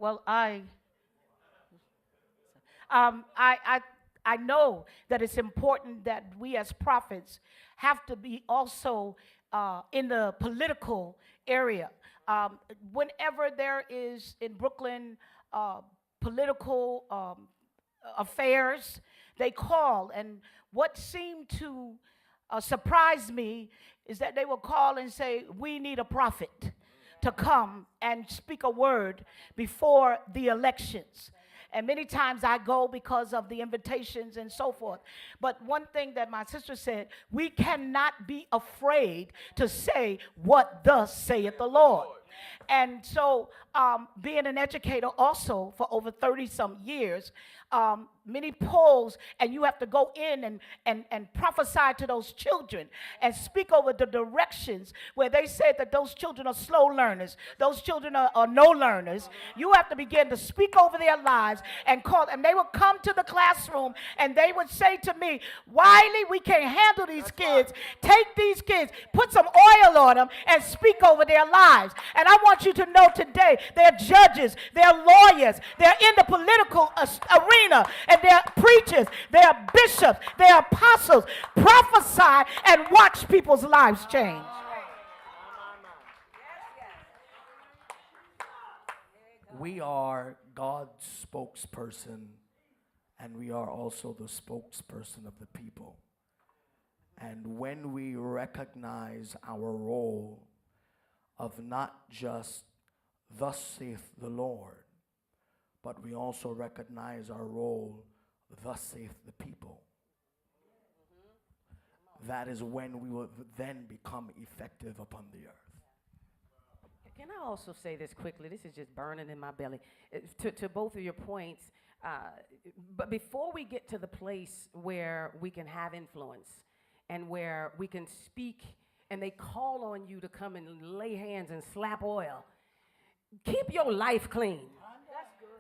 Well, um, I, I, I know that it's important that we as prophets have to be also in the political area. Um, Whenever there is in Brooklyn uh, political affairs, they call. And what seemed to surprise me is that they will call and say, "We need a prophet to come and speak a word before the elections." And many times I go because of the invitations and so forth. But one thing that my sister said, we cannot be afraid to say what thus saith the Lord. And so, being an educator also for over 30 some years, many polls, and you have to go in and prophesy to those children and speak over the directions where they said that those children are slow learners, those children are no learners. You have to begin to speak over their lives and call, and they would come to the classroom and they would say to me, "Wiley, we can't handle these kids. Take these kids, put some oil on them, and speak over their lives." And I want you to know today, they're judges, they're lawyers, they're in the political arena, and they're preachers, they're bishops, they're apostles. Prophesy and watch people's lives change. We are God's spokesperson, and we are also the spokesperson of the people. And when we recognize our role of not just "thus saith the Lord," but we also recognize our role, "thus saith the people," that is when we will then become effective upon the earth. Can I also say this quickly? This is just burning in my belly. To both of your points, but before we get to the place where we can have influence and where we can speak and they call on you to come and lay hands and slap oil, keep your life clean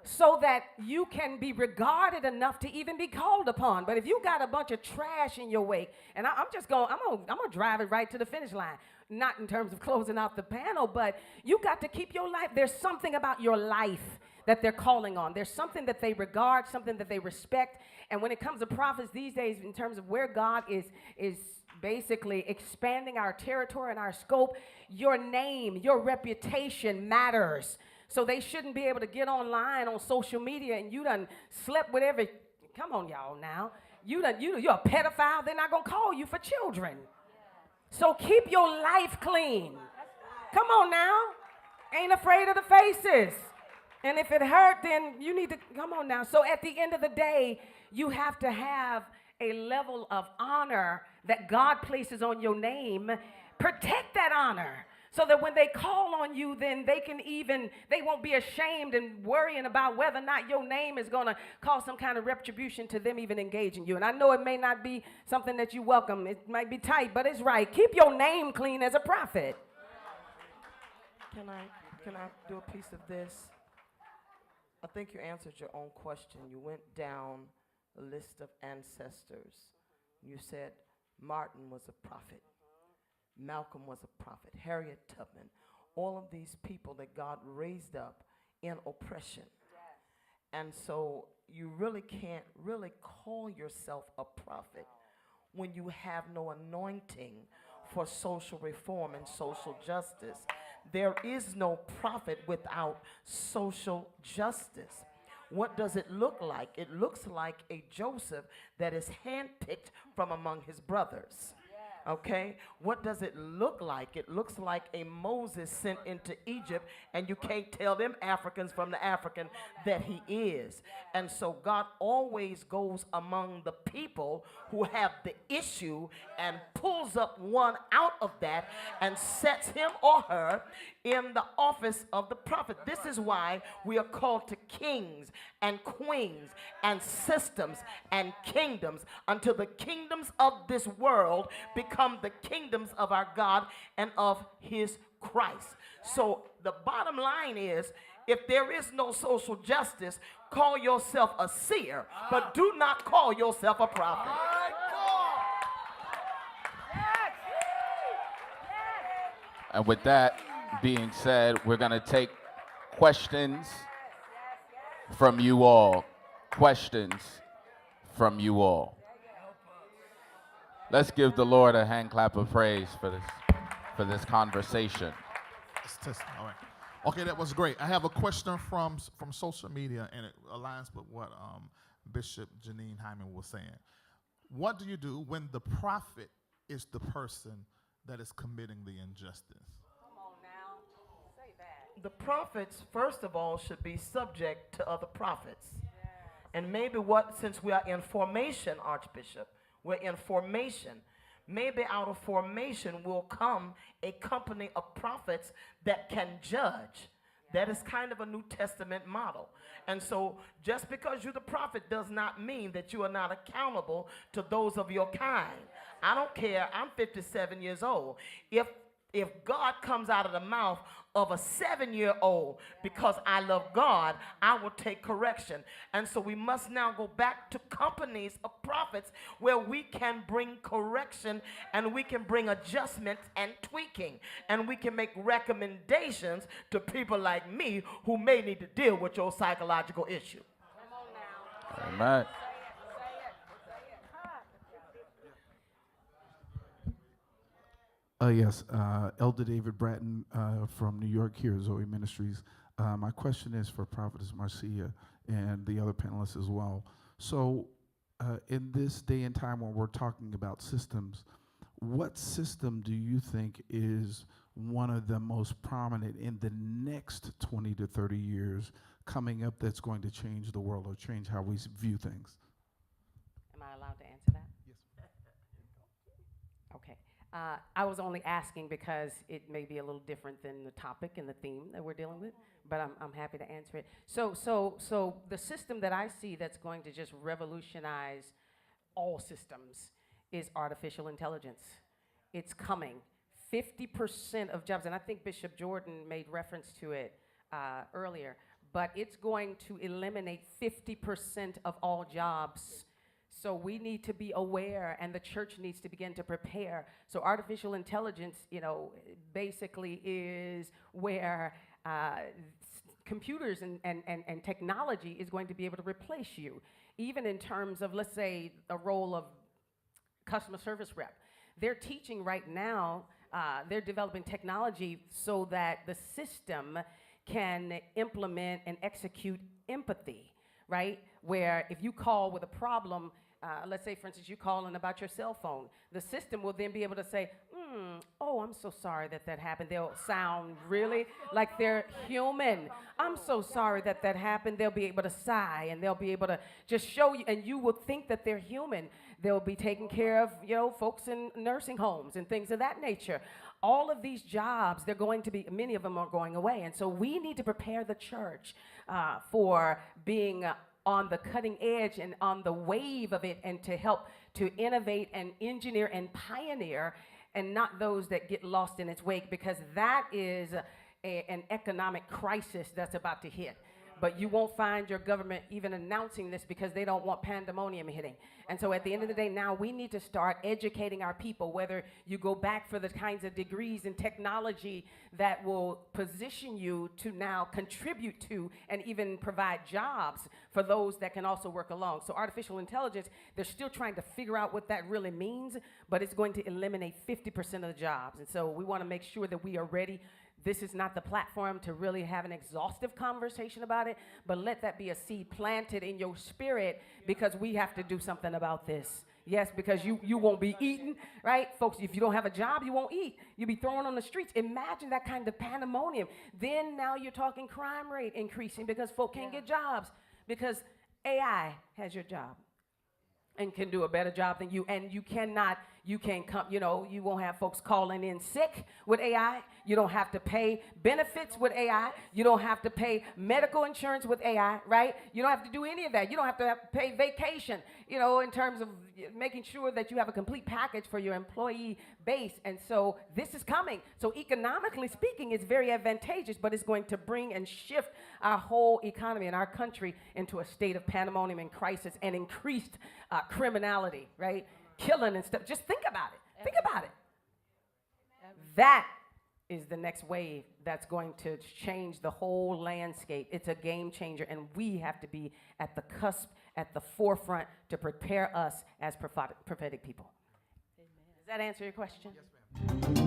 so that you can be regarded enough to even be called upon. But if you got a bunch of trash in your wake, and I'm gonna drive it right to the finish line, not in terms of closing out the panel, but you got to keep your life. There's something about your life that they're calling on. There's something that they regard, something that they respect. And when it comes to prophets these days, in terms of where God is basically expanding our territory and our scope, your name, your reputation matters. So they shouldn't be able to get online on social media and you done slept with every, come on y'all now, you're a pedophile, they're not gonna call you for children. So keep your life clean. Come on now, ain't afraid of the faces. And if it hurt, then you need to, come on now. So at the end of the day, you have to have a level of honor that God places on your name. Protect that honor so that when they call on you, then they won't be ashamed and worrying about whether or not your name is going to cause some kind of retribution to them even engaging you. And I know it may not be something that you welcome. It might be tight, but it's right. Keep your name clean as a prophet. Can I do a piece of this? I think you answered your own question. You went down a list of ancestors. You said Martin was a prophet. Malcolm was a prophet. Harriet Tubman. All of these people that God raised up in oppression. And so you really can't really call yourself a prophet when you have no anointing for social reform and social justice. There is no prophet without social justice. What does it look like? It looks like a Joseph that is handpicked from among his brothers. Okay, what does it look like? It looks like a Moses sent into Egypt, and you can't tell them Africans from the African that he is. And so God always goes among the people who have the issue and pulls up one out of that and sets him or her in the office of the prophet. This is why we are called to kings and queens and systems and kingdoms until the kingdoms of this world become the kingdoms of our God and of his Christ. So the bottom line is, if there is no social justice, call yourself a seer, but do not call yourself a prophet. And with that being said, we're going to take questions from you all. Questions from you all. Let's give the Lord a hand clap of praise for this conversation. All right. Okay, that was great. I have a question from social media, and it aligns with what Bishop Janine Hyman was saying. What do you do when the prophet is the person that is committing the injustice? Come on now. Say that. The prophets, first of all, should be subject to other prophets. Yes. And maybe since we are in formation, Archbishop, we're in formation. Maybe out of formation will come a company of prophets that can judge. That is kind of a New Testament model. And so just because you're the prophet does not mean that you are not accountable to those of your kind. I don't care. I'm 57 years old. If God comes out of the mouth of a 7-year-old because I love God, I will take correction. And so we must now go back to companies of prophets where we can bring correction and we can bring adjustments and tweaking. And we can make recommendations to people like me who may need to deal with your psychological issue. Come on now. Amen. Yes, Elder David Bratton from New York here, Zoe Ministries. My question is for Prophetess Marcia and the other panelists as well. So in this day and time when we're talking about systems, what system do you think is one of the most prominent in the next 20 to 30 years coming up that's going to change the world or change how we view things? Am I allowed to answer that? Yes. Okay. I was only asking because it may be a little different than the topic and the theme that we're dealing with, but I'm happy to answer it. So the system that I see that's going to just revolutionize all systems is artificial intelligence. It's coming. 50% of jobs, and I think Bishop Jordan made reference to it earlier, but it's going to eliminate 50% of all jobs. So we need to be aware, and the church needs to begin to prepare. So artificial intelligence, basically is where computers and technology is going to be able to replace you, even in terms of, let's say, a role of customer service rep. They're teaching right now, they're developing technology so that the system can implement and execute empathy, right? Where if you call with a problem, let's say, for instance, you calling about your cell phone, the system will then be able to say, oh, I'm so sorry that happened. They'll sound really like they're human. I'm so sorry that happened. They'll be able to sigh, and they'll be able to just show you, and you will think that they're human. They'll be taking care of, folks in nursing homes and things of that nature. All of these jobs, many of them are going away. And so we need to prepare the church for being on the cutting edge and on the wave of it, and to help to innovate and engineer and pioneer, and not those that get lost in its wake, because that is an economic crisis that's about to hit. But you won't find your government even announcing this because they don't want pandemonium hitting. And so at the end of the day, now we need to start educating our people, whether you go back for the kinds of degrees in technology that will position you to now contribute to and even provide jobs for those that can also work along. So artificial intelligence, they're still trying to figure out what that really means, but it's going to eliminate 50% of the jobs. And so we want to make sure that we are ready. This is not the platform to really have an exhaustive conversation about it, but let that be a seed planted in your spirit, because we have to do something about this. Yes, because you won't be eating, right? Folks, if you don't have a job, you won't eat. You'll be thrown on the streets. Imagine that kind of pandemonium. Then now you're talking crime rate increasing because folk can't get jobs, because AI has your job and can do a better job than you. And you can't come, you won't have folks calling in sick with AI. You don't have to pay benefits with AI. You don't have to pay medical insurance with AI, right? You don't have to do any of that. You don't have to pay vacation, in terms of making sure that you have a complete package for your employee base. And so this is coming. So economically speaking, it's very advantageous, but it's going to bring and shift our whole economy and our country into a state of pandemonium and crisis and increased criminality, right? Killing and stuff. Just think about it. Think about it. That is the next wave that's going to change the whole landscape. It's a game changer, and we have to be at the cusp, at the forefront to prepare us as prophetic people. Amen. Does that answer your question? Yes, ma'am.